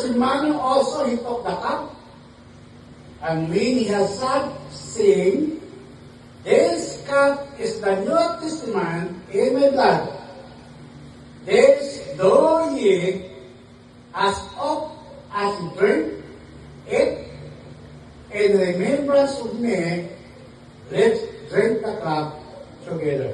Matthew also he took the cup, and when he has said, saying, "This cup is the New Testament in my blood. This do ye as oft as you drink it in remembrance of me." Let's drink the cup together.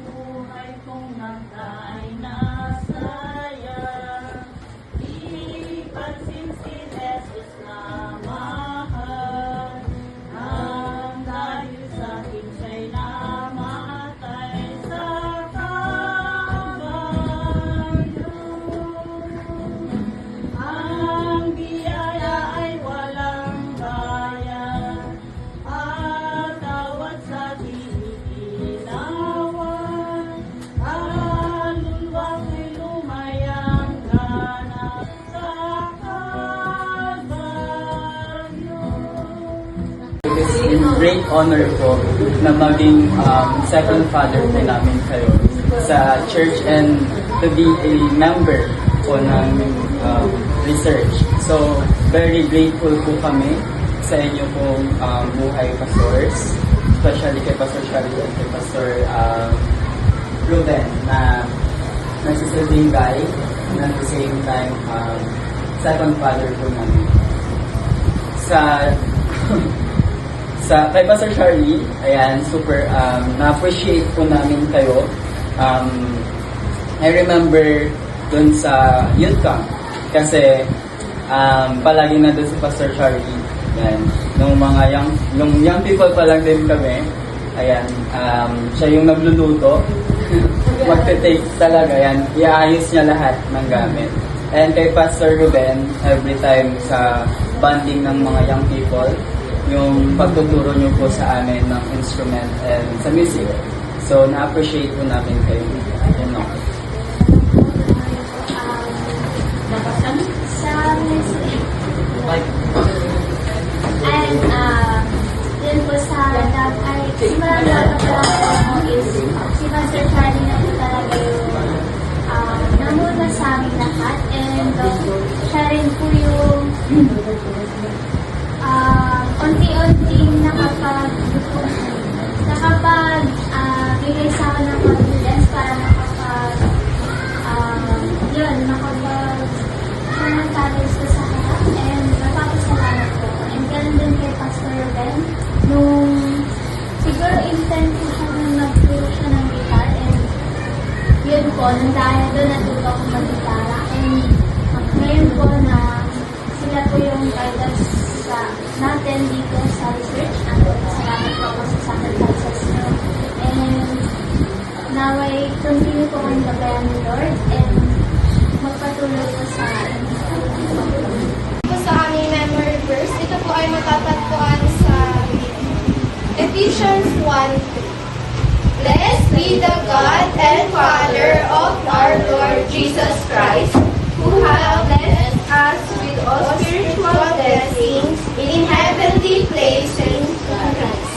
Buhay kong nagdaay na saya, ipansin si Jesus na mahal. Ang dahil sa akin siya'y namatay sa Kalbaryo. Ang biyaya ay walang bayan, at tawad sa iniinawan. Kaluluwa ko'y lumayang ganap sa Kalbaryo. It is in great honor po na maging second father po namin kayo sa church and to be a member po ng research. So, very grateful po kami sa inyo pong buhay pastors, especially kay Pastor Charlie and kay Pastor Ruben na nagsisilbing guide and at the same time second father po namin. Kay Pastor Charlie, ayan, super na-appreciate po namin kayo. I remember dun sa youth camp kasi palagi na dun si Pastor Charlie. Ayan, nung young people pa lang din kami. Ayan, siya yung nagluluto. Magte-take talaga, ayan, iaayos niya lahat ng gamit. And kay Pastor Ruben, every time sa bonding ng mga young people, yung pagtuturo niyo po sa amin ng instrument and sa music. So, na-appreciate po namin kayo. Yun know. Sa music. And, yun po sa ay, simula na is, si Pastor Charlie na po talaga yung namuna sa aming lahat. And, siya rin po yung unti-unting bigay sa akin ng confidence para makapag-commentaries ko sa harap, and napapasalamat ko. And ganun din kay Pastor Ruben, nung siguro intent ko siya nung nagturo siya ng guitar, and yun po, nung dahil doon natuto akong mag-gitara, and ngayon po na sila po yung guidance natin dito sa research. Salamat po ako sa sacrifices nyo. And naway continue po kayong gabayan ni Lord and magpatuloy po sa Po sa aming memory verse, ito po ay matatagpuan sa Ephesians 1:3. Blessed be the God and Father of our Lord Jesus Christ, who has blessed us with all spiritual blessings in heavenly places in Christ.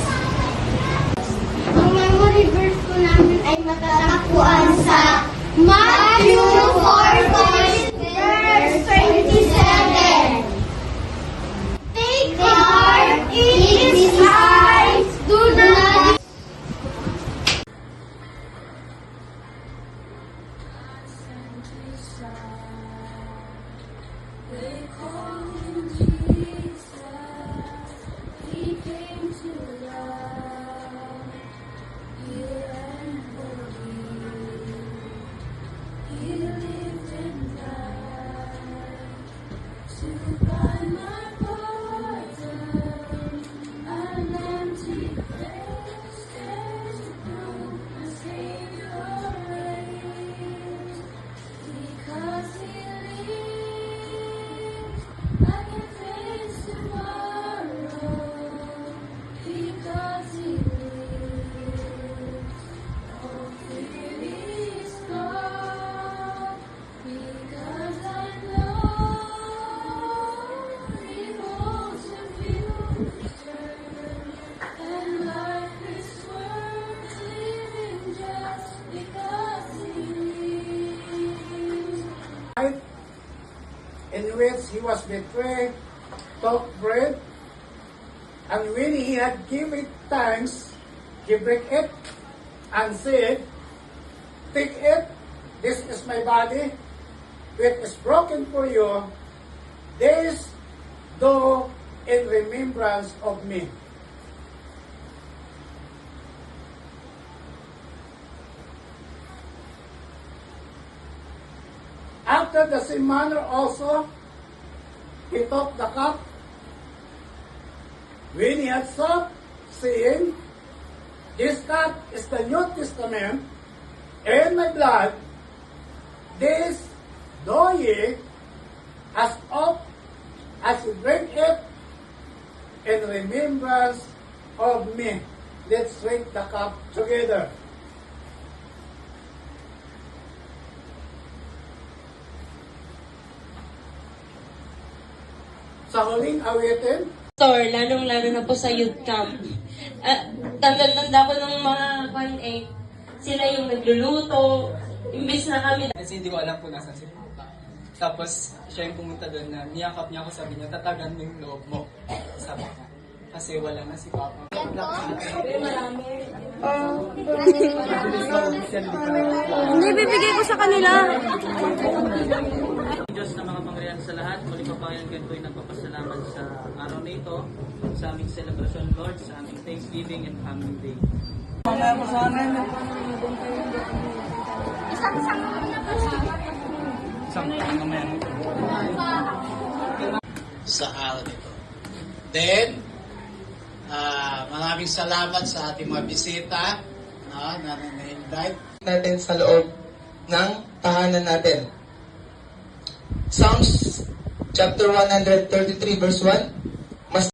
Ang memory verse po namin ay matatagpuan sa Matthew 4:27. Take heart, it is I, do not They call him Jesus. He came to love, heal and forgive. He lived and died to buy my pardon. An empty grave stands to prove my Savior reigns. Because he lives, night in which he was betrayed, took bread, and when he had given thanks, he broke it and said, "Take it, this is my body, which is broken for you. This do in remembrance of me." After the same manner also, he took the cup when he had supped, saying, "This cup is the New Testament in my blood. This do ye as oft as you drink it in remembrance of me." Let's drink the cup together. Sa huling awitin, Pastor, lalong-lalo na po sa youth camp. Tanda ko ng mga sila yung nagluluto, imbis na kami. Kasi hindi ko alam kung nasan si Papa. Tapos, siya yung pumunta doon na niyakap niya ako, sabi niya, tatagan mo yung loob mo. Sabi niya. Kasi wala na si Papa. Hindi, bibigay ko sa kanila. Diyos na mga pangyarihan sa lahat, muli pa pa yan kayo ay nagpapasalamat sa araw na ito, sa aming celebration, Lord, sa aming Thanksgiving and Family Day. sa araw nito. Then, maraming salamat sa ating mga bisita na na-invite. Natin sa loob ng tahanan natin. Psalms chapter 133 verse 1.